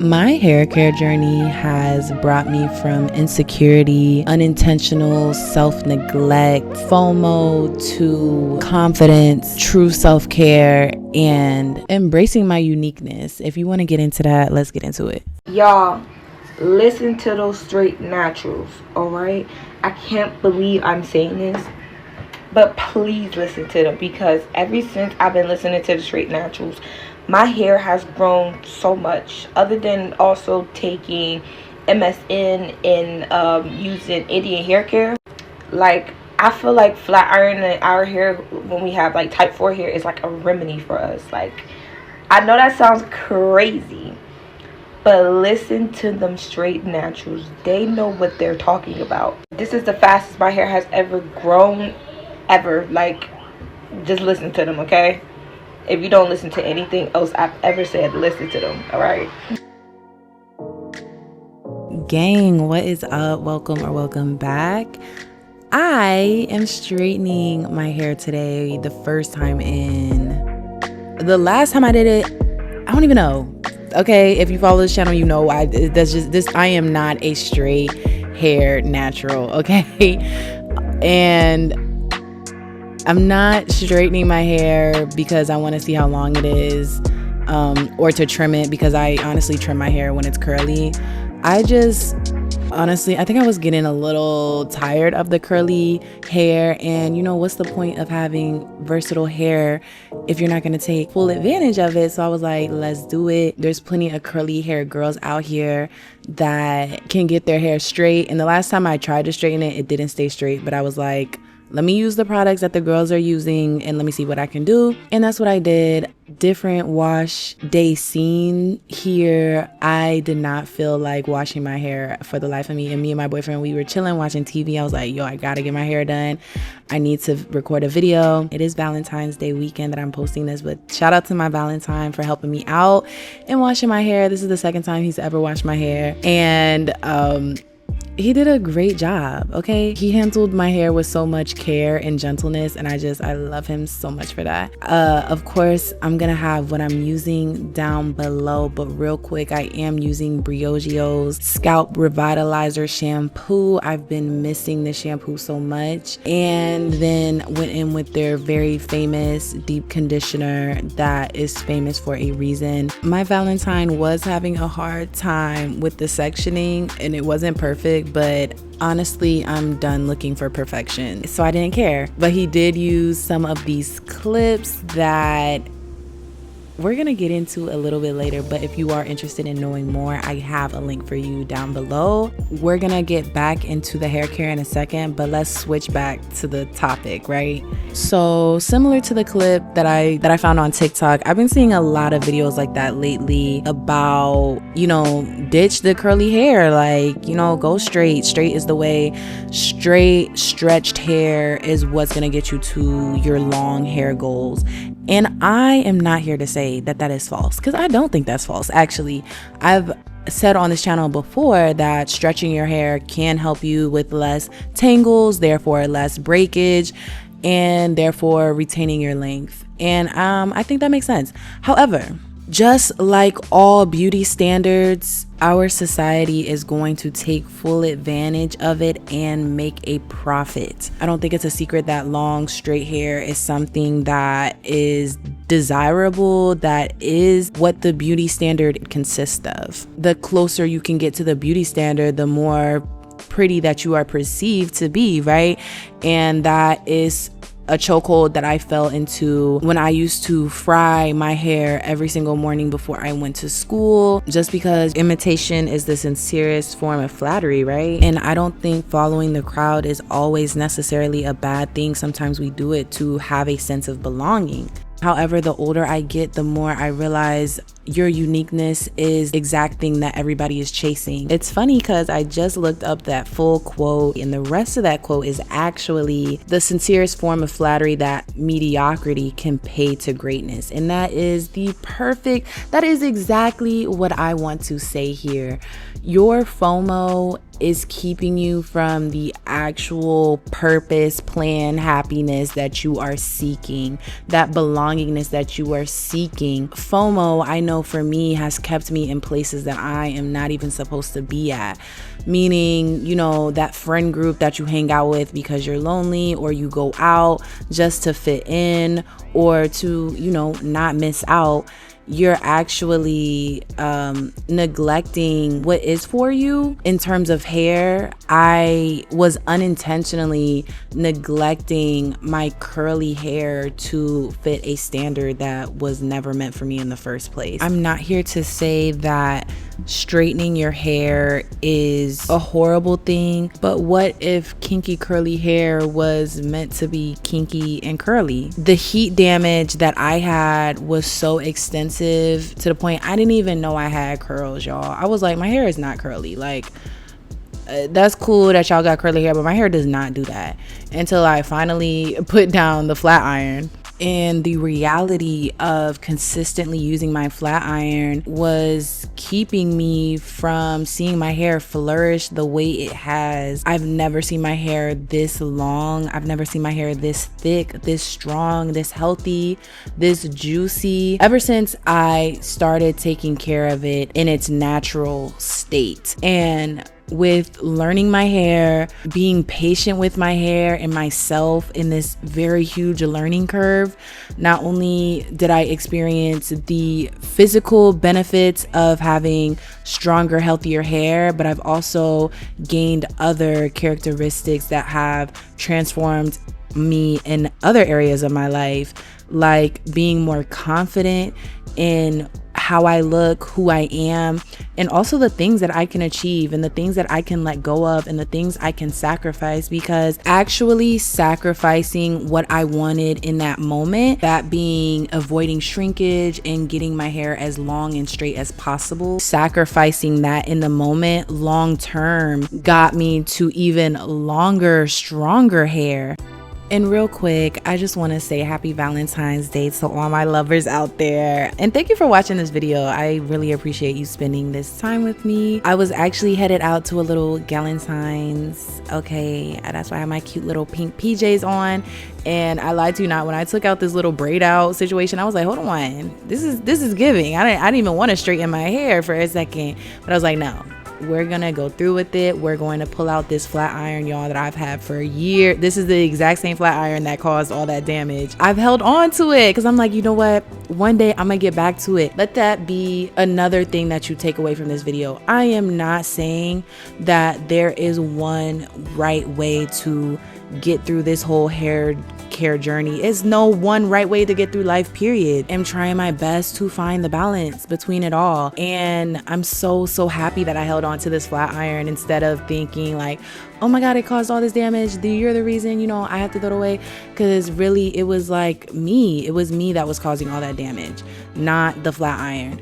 My hair care journey has brought me from insecurity, unintentional self-neglect, FOMO to confidence, true self-care, and embracing my uniqueness. If you want to get into that, let's get into it. Y'all, listen to those straight naturals, alright? I can't believe I'm saying this, but please listen to them, because ever since I've been listening to the straight naturals, my hair has grown so much. Other than also taking MSN and using Indian hair care, like I feel like flat ironing our hair when we have like type 4 hair is like a remedy for us. Like, I know that sounds crazy, but listen to them straight naturals. They know what they're talking about. This is the fastest my hair has ever grown, ever. Like, just listen to them, okay? If you don't listen to anything else I've ever said, listen to them, all right? Gang, what is up? Welcome back. I am straightening my hair today. The first time the last time I did it, I don't even know. Okay, if you follow this channel, you know I am not a straight hair natural, okay? And I'm not straightening my hair because I want to see how long it is, or to trim it, because I honestly trim my hair when it's curly. I think I was getting a little tired of the curly hair, and you know, what's the point of having versatile hair if you're not going to take full advantage of it? So I was like, let's do it. There's plenty of curly hair girls out here that can get their hair straight, and the last time I tried to straighten it, it didn't stay straight, but I was like, let me use the products that the girls are using and let me see what I can do. And that's what I did. Different wash day scene here. I did not feel like washing my hair for the life of me. And me and my boyfriend, we were chilling, watching TV. I was like, yo, I gotta get my hair done. I need to record a video. It is Valentine's Day weekend that I'm posting this, but shout out to my Valentine for helping me out and washing my hair. This is the second time he's ever washed my hair. And he did a great job, okay? He handled my hair with so much care and gentleness, and I love him so much for that. Of course, I'm gonna have what I'm using down below, but real quick, I am using Briogio's Scalp Revitalizer Shampoo. I've been missing this shampoo so much. And then went in with their very famous deep conditioner that is famous for a reason. My Valentine was having a hard time with the sectioning, and it wasn't perfect, but honestly, I'm done looking for perfection, so I didn't care. But he did use some of these clips that we're gonna get into a little bit later, but if you are interested in knowing more, I have a link for you down below. We're gonna get back into the hair care in a second, but let's switch back to the topic, right? So similar to the clip that I found on TikTok, I've been seeing a lot of videos like that lately about, you know, ditch the curly hair, like, you know, go straight. Straight is the way. Straight, stretched hair is what's gonna get you to your long hair goals. And I am not here to say that that is false, because I don't think that's false. Actually, I've said on this channel before that stretching your hair can help you with less tangles, therefore less breakage, and therefore retaining your length. And I think that makes sense. However, just like all beauty standards, our society is going to take full advantage of it and make a profit. I don't think it's a secret that long, straight hair is something that is desirable, that is what the beauty standard consists of. The closer you can get to the beauty standard, the more pretty that you are perceived to be, right? And that is a chokehold that I fell into when I used to fry my hair every single morning before I went to school, just because imitation is the sincerest form of flattery, right? And I don't think following the crowd is always necessarily a bad thing. Sometimes we do it to have a sense of belonging. However, the older I get, the more I realize your uniqueness is the exact thing that everybody is chasing. It's funny because I just looked up that full quote, and the rest of that quote is actually the sincerest form of flattery that mediocrity can pay to greatness. And that is exactly what I want to say here. Your FOMO is keeping you from the actual purpose, plan, happiness that you are seeking, that belongingness that you are seeking. FOMO, I know for me, has kept me in places that I am not even supposed to be at. Meaning, you know, that friend group that you hang out with because you're lonely, or you go out just to fit in or to, you know, not miss out. You're actually neglecting what is for you. In terms of hair, I was unintentionally neglecting my curly hair to fit a standard that was never meant for me in the first place. I'm not here to say that straightening your hair is a horrible thing, but what if kinky curly hair was meant to be kinky and curly? The heat damage that I had was so extensive to the point I didn't even know I had curls, y'all. I was like, my hair is not curly. Like, that's cool that y'all got curly hair, but my hair does not do that, until I finally put down the flat iron. And the reality of consistently using my flat iron was keeping me from seeing my hair flourish the way it has. I've never seen my hair this long. I've never seen my hair this thick, this strong, this healthy, this juicy. Ever since I started taking care of it in its natural state. And with learning my hair, being patient with my hair and myself in this very huge learning curve, not only did I experience the physical benefits of having stronger, healthier hair, but I've also gained other characteristics that have transformed me in other areas of my life, like being more confident in how I look, who I am, and also the things that I can achieve and the things that I can let go of and the things I can sacrifice. Because actually sacrificing what I wanted in that moment, that being avoiding shrinkage and getting my hair as long and straight as possible, sacrificing that in the moment long term got me to even longer, stronger hair. And real quick, I just want to say happy Valentine's Day to all my lovers out there. And thank you for watching this video. I really appreciate you spending this time with me. I was actually headed out to a little Galentine's. Okay, that's why I have my cute little pink PJs on. And I lied to you not, when I took out this little braid out situation, I was like, hold on, this is giving. I didn't even want to straighten my hair for a second, but I was like, no. We're gonna go through with it. We're going to pull out this flat iron, y'all, that I've had for a year. This is the exact same flat iron that caused all that damage. I've held on to it because I'm like, you know what? One day I'm gonna get back to it. Let that be another thing that you take away from this video. I am not saying that there is one right way to get through this whole hair care journey. It's no one right way to get through life, period. I'm trying my best to find the balance between it all. And I'm so happy that I held on to this flat iron instead of thinking like, oh my God, it caused all this damage. You're the reason, you know, I have to throw it away. Because really, it was like me. It was me that was causing all that damage, not the flat iron.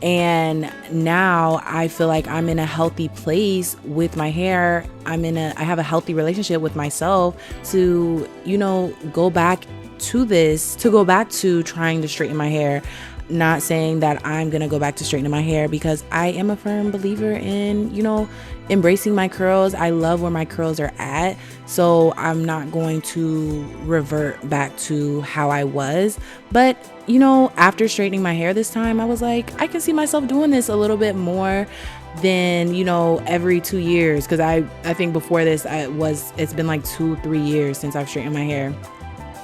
And now I feel like I'm in a healthy place with my hair. I have a healthy relationship with myself to, you know, go back to trying to straighten my hair. Not saying that I'm gonna go back to straightening my hair, because I am a firm believer in, you know, embracing my curls. I love where my curls are at, so I'm not going to revert back to how I was. But, you know, after straightening my hair this time, I was like, I can see myself doing this a little bit more than, you know, every 2 years, because I think before this it's been like 2-3 years since I've straightened my hair.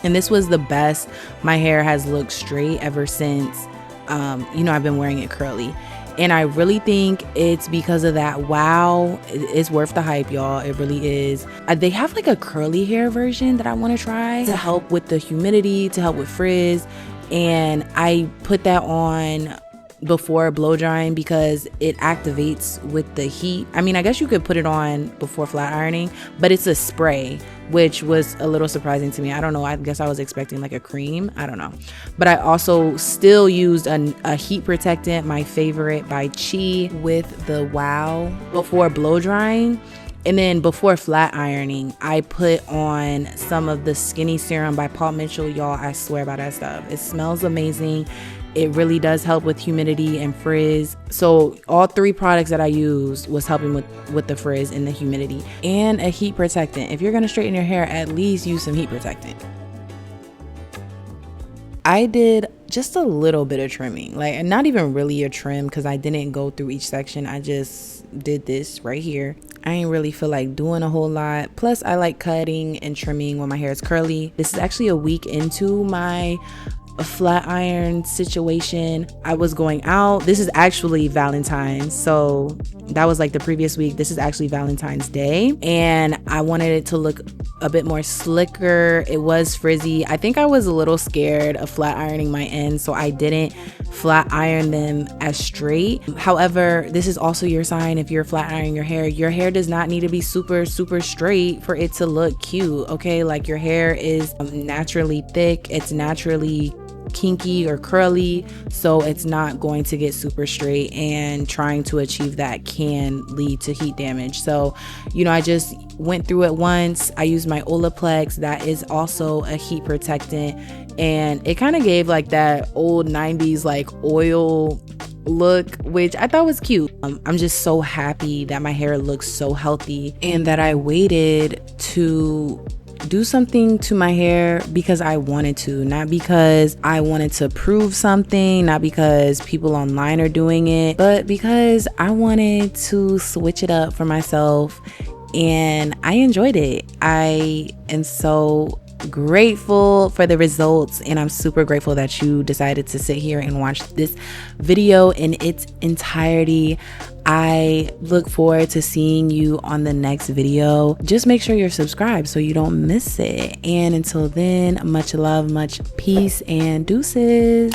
And this was the best my hair has looked straight ever since, you know, I've been wearing it curly. And I really think it's because of that. Wow, it's worth the hype, y'all. It really is. They have like a curly hair version that I want to try to help with the humidity, to help with frizz. And I put that on before blow drying because it activates with the heat. I mean, I guess you could put it on before flat ironing, but it's a spray, which was a little surprising to me. I don't know. I guess I was expecting like a cream. I don't know. But I also still used a heat protectant, my favorite, by 𝐏𝐂𝐃, with the Wow before blow drying. And then before flat ironing, I put on some of the Skinny Serum by Paul Mitchell. Y'all, I swear by that stuff. It smells amazing. It really does help with humidity and frizz. So all 3 products that I used was helping with the frizz and the humidity, and a heat protectant. If you're gonna straighten your hair, at least use some heat protectant. I did just a little bit of trimming, like not even really a trim, because I didn't go through each section. I just did this right here. I ain't really feel like doing a whole lot. Plus I like cutting and trimming when my hair is curly. This is actually a week into my flat iron situation. I was going out. This is actually Valentine's, so that was like the previous week. This is actually Valentine's Day, and I wanted it to look a bit more slicker. It was frizzy. I think I was a little scared of flat ironing my ends, so I didn't flat iron them as straight. However, this is also your sign. If you're flat ironing your hair does not need to be super straight for it to look cute, okay? Like, your hair is naturally thick, it's naturally kinky or curly, so it's not going to get super straight, and trying to achieve that can lead to heat damage. So, you know, I just went through it once. I used my Olaplex, that is also a heat protectant, and it kind of gave like that old 90s like oil look, which I thought was cute. I'm just so happy that my hair looks so healthy, and that I waited to do something to my hair because I wanted to, not because I wanted to prove something, not because people online are doing it, but because I wanted to switch it up for myself, and I enjoyed it. I am so grateful for the results, and I'm super grateful that you decided to sit here and watch this video in its entirety. I look forward to seeing you on the next video. Just make sure you're subscribed so you don't miss it. And until then, much love, much peace, and deuces.